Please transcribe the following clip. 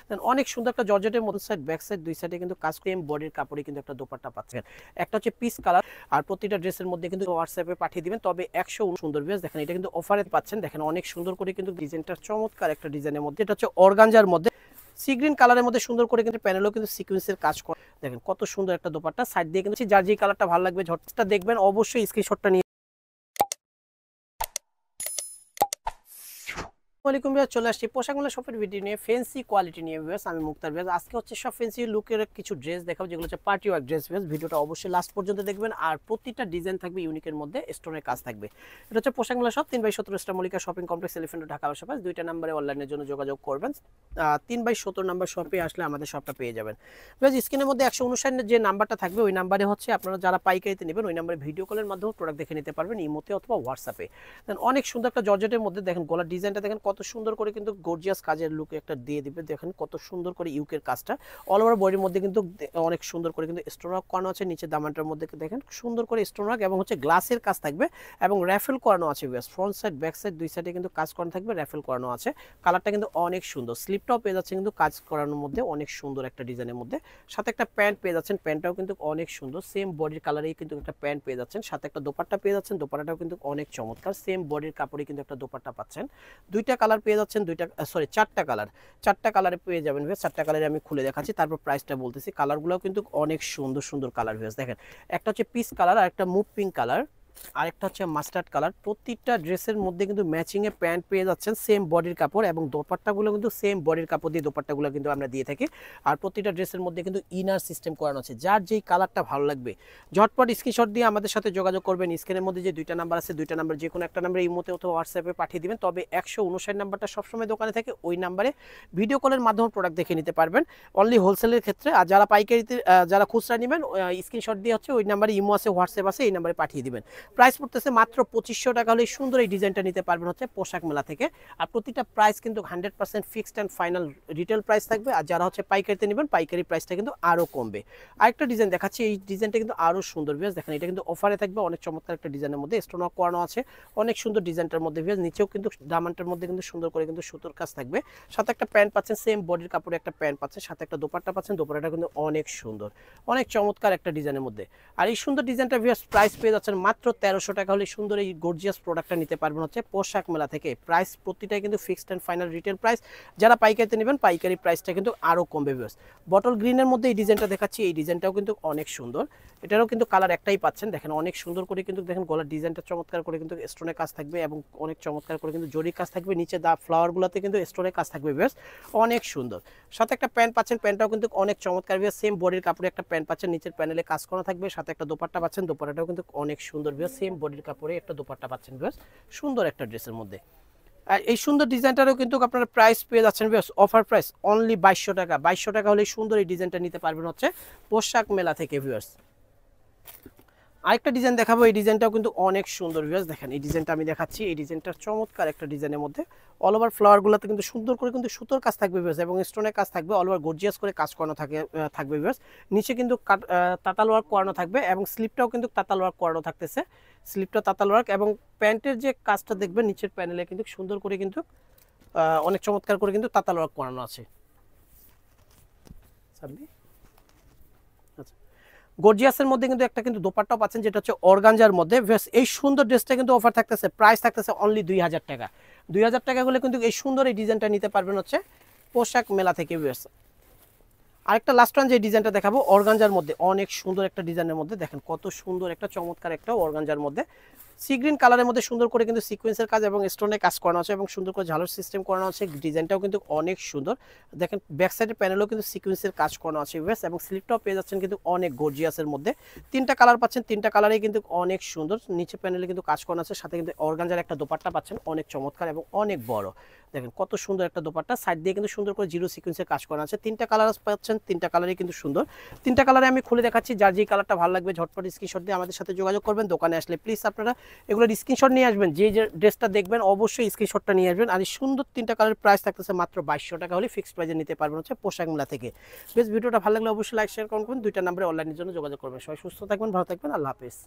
দেন অনেক সুন্দর একটা জর্জেটের মধ্যে সাইড ব্যাক সাইড দুই সাইডে কিন্তু কাজ ক্রিম বডির কাপড়ে কিন্তু একটা দোপাট্টা পাচ্ছেন। একটা হচ্ছে পিস কালার আর প্রতিটা ড্রেসের মধ্যে কিন্তু হোয়াটসঅ্যাপে পাঠিয়ে দিবেন। তবে 100 সুন্দর বেশ দেখেন এটা কিন্তু অফারে পাচ্ছেন। দেখেন অনেক সুন্দর করে কিন্তু ডিজাইনটা চমৎকার একটা ডিজাইনের মধ্যে, এটা হচ্ছে অর্গানজার মধ্যে সি গ্রিন কালারের মধ্যে সুন্দর করে কিন্তু প্যানেলও কিন্তু সিকোয়েন্সের কাজ করে। দেখেন কত সুন্দর একটা দোপাট্টা সাইড দিয়ে কিন্তু যার যে কালারটা ভালো লাগবে ঝটটা দেখবেন অবশ্যই স্ক্রিনশটটা নিয়ে ওয়ালাইকুম ভিউয়ার্স, চলে আসছি পোশাকগুলো শপের ভিডিও নিয়ে ফ্যান্সি কোয়ালিটি নিয়ে ভিউয়ার্স। আমি মুক্তার ভিউয়ার্স, আজকে হচ্ছে সব ফ্যান্সি লুকের কিছু ড্রেস দেখাবো যেগুলো হচ্ছে পার্টি ওয়ার্ক ড্রেস ভিউয়ার্স। ভিডিওটা অবশ্যই লাস্ট পর্যন্ত দেখবেন আর প্রতিটা ডিজাইন থাকবে ইউনিকের মধ্যে, স্টোনের কাজ থাকবে। এটা হচ্ছে পোশাকগুলো সব 3/17 star Mallika shopping complex elephant Dhaka আশেপাশে। দুইটা নম্বরে অনলাইনের জন্য যোগাযোগ করবেন। 3/17 নাম্বার শপে আসলে আমাদের শপটা পেয়ে যাবেন ভিউয়ার্স। স্ক্রিনের মধ্যে 159 যে নাম্বারটা থাকবে ওই নাম্বারে হচ্ছে আপনারা যারা পাইকারিতে নেবেন ওই নাম্বারে ভিডিও কলের মাধ্যমে প্রোডাক্ট দেখে নিতে পারবেন ইমোতে অথবা হোয়াটসঅ্যাপে। দেন অনেক সুন্দর একটা জর্জেটের মধ্যে দেখেন গলার ডিজাইনটা দেখেন কত সুন্দর করে কিন্তু গর্জিয়াস কাজের লুক একটা দিয়ে দিবে। দেখেন কত সুন্দর করে ইউকের কাজটা অল ওভার বডির মধ্যে কিন্তু অনেক সুন্দর করে কিন্তু স্টোন ওয়ার্ক করানো আছে। নিচে দামানটার মধ্যে দেখেন সুন্দর করে স্টোন ওয়ার্ক এবং হচ্ছে গ্লাসের কাজ থাকবে এবং র্যাফেল করানো আছে। ফ্রন্ট সাইড ব্যাক সাইড দুই সাইডে কিন্তু কাজ করানো থাকবে, র্যাফেল করানো আছে। কালারটা কিন্তু অনেক সুন্দর, স্লিপটাও পেয়ে যাচ্ছে কিন্তু কাজ করানোর মধ্যে অনেক সুন্দর একটা ডিজাইনের মধ্যে। সাথে একটা প্যান্ট পেয়ে যাচ্ছেন, প্যান্টটাও কিন্তু অনেক সুন্দর, সেম বডির কালারেই কিন্তু একটা প্যান্ট পেয়ে যাচ্ছেন। সাথে একটা দোপাট্টা পেয়ে যাচ্ছেন, দোপাট্টাটাও কিন্তু অনেক চমৎকার, সেম বডির কাপড়ে কিন্তু একটা দোপাট্টা পাচ্ছেন। দুইটা কালার পেয়ে যাচ্ছেন, চারটা কালারে পেয়ে যাবেন। চারটা কালারে আমি খুলে দেখাচ্ছি, তারপর প্রাইসটা বলতেছি। কালারগুলোও কিন্তু অনেক সুন্দর সুন্দর কালার ভেস দেখেন। একটা হচ্ছে পিস কালার আর একটা মুভ পিঙ্ক কালার, আরেকটা হচ্ছে মাস্টার্ড কালার। প্রতিটা ড্রেসের মধ্যে কিন্তু ম্যাচিং এ প্যান্ট পেয়ে যাচ্ছেন, সেম বডির কাপড় এবং দোপাট্টাগুলো কিন্তু সেম বডির কাপড় দিয়ে দোপাট্টাগুলো কিন্তু আমরা দিয়ে থাকি। আর প্রতিটা ড্রেসের মধ্যে কিন্তু ইনার সিস্টেম করানো আছে। যার যেই কালারটা ভালো লাগবে ঝটপট স্ক্রিনশট দিয়ে আমাদের সাথে যোগাযোগ করবেন। স্ক্রিনের মধ্যে যে দুইটা নাম্বার আছে দুইটা নাম্বার যে কোনো একটা নাম্বারে ইমোতে অথবা হোয়াটসঅ্যাপে পাঠিয়ে দিবেন। তবে 159 নাম্বারটা সবসময় দোকানে থাকে, ওই নাম্বারে ভিডিও কলের মাধ্যমে প্রোডাক্ট দেখে নিতে পারবেন অনলি হোলসেলের ক্ষেত্রে। আর যারা পাইকারিতে যারা খুচরা নেবেন স্ক্রিনশট দিয়ে হচ্ছে ওই নাম্বারে ইমো আছে হোয়াটসঅ্যাপ আছে এই নাম্বারে পাঠিয়ে দিবেন। প্রাইস পড়তেছে মাত্র 2500 টাকা হলে সুন্দর এই ডিজাইনটা নিতে পারবেন হচ্ছে পোশাক মেলা থেকে। আর প্রতিটা প্রাইস কিন্তু 100% fixed and final retail price থাকবে। আর যারা হচ্ছে পাইকারিতে নেবেন পাইকারি প্রাইসটা কিন্তু আরও কমবে। আরেকটা ডিজাইন দেখাচ্ছি, এই ডিজাইনটা কিন্তু আরও সুন্দর ভিউয়ার্স। দেখেন এটা কিন্তু অফারে থাকবে, অনেক চমৎকার একটা ডিজাইনের মধ্যে স্টোন ওয়ার্ক করানো আছে, অনেক সুন্দর ডিজাইনটার মধ্যে ভিউয়ার্স। নিচেও কিন্তু দামানটার মধ্যে কিন্তু সুন্দর করে কিন্তু সুতোর কাজ থাকবে। সাথে একটা প্যান্ট পাচ্ছেন, সেম বডির কাপড়ে একটা প্যান্ট পাচ্ছেন, সাথে একটা দোপাট্টা পাচ্ছেন। দোপাট্টাটা কিন্তু অনেক সুন্দর, অনেক চমৎকার একটা ডিজাইনের মধ্যে। আর এই সুন্দর ডিজাইনটা ভিউয়ার্স প্রাইস পেয়ে যাচ্ছেন মাত্র 1300 টাকা হলে সুন্দর এই গর্জিয়াস প্রোডাক্টটা নিতে পারবেন হচ্ছে পোশাক মেলা থেকে। প্রাইস প্রতিটাই কিন্তু fixed and final retail price. যারা পাইকারিতে নেবেন পাইকারি প্রাইসটা কিন্তু আরও কমবে ভিউয়ার্স। বটল গ্রিনের মধ্যে এই ডিজাইনটা দেখাচ্ছি, এই ডিজাইনটাও কিন্তু অনেক সুন্দর। এটারও কিন্তু কালার একটাই পাচ্ছেন। দেখেন অনেক সুন্দর করে কিন্তু দেখেন গলার ডিজাইনটা চমৎকার করে কিন্তু স্টোনের কাজ থাকবে এবং অনেক চমৎকার করে কিন্তু জরি কাজ থাকবে। নিচে ফ্লাওয়ারগুলোতে কিন্তু স্টোনের কাজ থাকবে ভিউয়ার্স, অনেক সুন্দর। সাথে একটা প্যান্ট পাচ্ছেন, প্যান্টটাও কিন্তু অনেক চমৎকার ভিউয়ার্স, সেম বডির কাপড়ে একটা প্যান্ট পাচ্ছেন, নিচের প্যানেলে কাজ করা থাকবে। সাথে একটা দোপাট্টা পাচ্ছেন, দোপাট্টাটাও কিন্তু অনেক সুন্দর ভিউয়ার্স, সেম বডির কাপড়ে একটা দোপাট্টা পাচ্ছেন ভিউয়ার্স, সুন্দর একটা ড্রেসের মধ্যে। আর এই সুন্দর ডিজাইনটারও কিন্তু আপনারা প্রাইস পেয়ে যাচ্ছেন ভিউয়ার্স, অফার প্রাইস অনলি 2200 টাকা। 2200 টাকা হলে সুন্দর এই ডিজাইনটা নিতে পারবেন হচ্ছে পোশাক মেলা থেকে ভিউয়ার্স। আরেকটা ডিজাইন দেখাবো, এই ডিজাইনটাও কিন্তু অনেক সুন্দর ভিউয়ার্স। দেখেন এই ডিজাইনটা আমি দেখাচ্ছি, এই ডিজাইনটা চমৎকার একটা ডিজাইনের মধ্যে অল ওভার ফ্লাওয়ারগুলোতে কিন্তু সুন্দর করে কিন্তু সুতোর কাজ থাকবে ভিউয়ার্স এবং স্টোনের কাজ থাকবে, অল ওভার গর্জিয়াস করে কাজ করানো থাকবে ভিউয়ার্স। নিচে কিন্তু তাতাল ওয়ার্ক করানো থাকবে এবং স্লিপটাও কিন্তু তাতাল ওয়ার্ক করানো থাকতেছে, স্লিপটা তাতাল ওয়ার্ক। এবং প্যান্টের যে কাজটা দেখবেন নিচের প্যানেলে কিন্তু সুন্দর করে কিন্তু অনেক চমৎকার করে কিন্তু তাতাল ওয়ার্ক করানো আছে। গর্জিয়াসের মধ্যে কিন্তু একটা কিন্তু দোপাট্টা পাচ্ছেন যেটা হচ্ছে অর্গানজার মধ্যে। এই সুন্দর ড্রেসটা কিন্তু অফার থাকতেছে, প্রাইস থাকতেছে অনলি 2000 টাকা। 2000 টাকা হলে কিন্তু এই সুন্দর এই ডিজাইনটা নিতে পারবেন হচ্ছে পোশাক মেলা থেকে ভিউয়ার্স। আরেকটা লাস্ট ওয়ান যে ডিজাইনটা দেখাবো অর্গানজার মধ্যে, অনেক সুন্দর একটা ডিজাইনের মধ্যে। দেখেন কত সুন্দর একটা চমৎকার একটা অর্গানজার মধ্যে সি গ্রিন কালারের মধ্যে সুন্দর করে কিন্তু সিকোয়েন্সের কাজ এবং স্টোনের কাজ করানো আছে এবং সুন্দর করে ঝালর সিস্টেম করানো আছে। ডিজাইনটাও কিন্তু অনেক সুন্দর। দেখেন ব্যাক সাইডের প্যানেলও কিন্তু সিকোয়েন্সের কাজ করানো আছে এবং স্লিপটাও পেয়ে যাচ্ছেন কিন্তু অনেক গর্জিয়াসের মধ্যে। তিনটা কালার পাচ্ছেন, তিনটা কালারেই কিন্তু অনেক সুন্দর। নিচে প্যানেলে কিন্তু কাজ করানো আছে, সাথে কিন্তু অর্গানজার একটা দোপাট্টা পাচ্ছেন অনেক চমৎকার এবং অনেক বড়। দেখেন কত সুন্দর একটা দোপাট্টা, সাইড দিয়ে কিন্তু সুন্দর করে জিরো সিকোয়েন্সের কাজ করা আছে। তিনটা কালার পাচ্ছেন, তিনটা কালারই কিন্তু সুন্দর। তিনটা কালারে আমি খুলে দেখাচ্ছি, যার যে কালারটা ভালো লাগবে ঝটপট স্ক্রিনশট দিয়ে আমাদের সাথে যোগাযোগ করবেন। দোকানে আসলে প্লিজ আপনারা এগুলোর স্ক্রিনশট নিয়ে আসবেন, যে যে ড্রেসটা দেখবেন অবশ্যই স্ক্রিনশটটা নিয়ে আসবেন। আর এই সুন্দর তিনটা কালারের প্রাইস থাকতেছে মাত্র 2200 টাকা হলে ফিক্সড প্রাইসে নিতে পারবেন হচ্ছে পোশাক মেলা থেকে। বেশ ভিডিওটা ভালো লাগলে অবশ্যই লাইক শেয়ার করবেন, দুইটা নম্বরে অনলাইনের জন্য যোগাযোগ করবেন। সবাই সুস্থ থাকবেন, ভালো থাকবেন, আল্লাহ হাফেজ।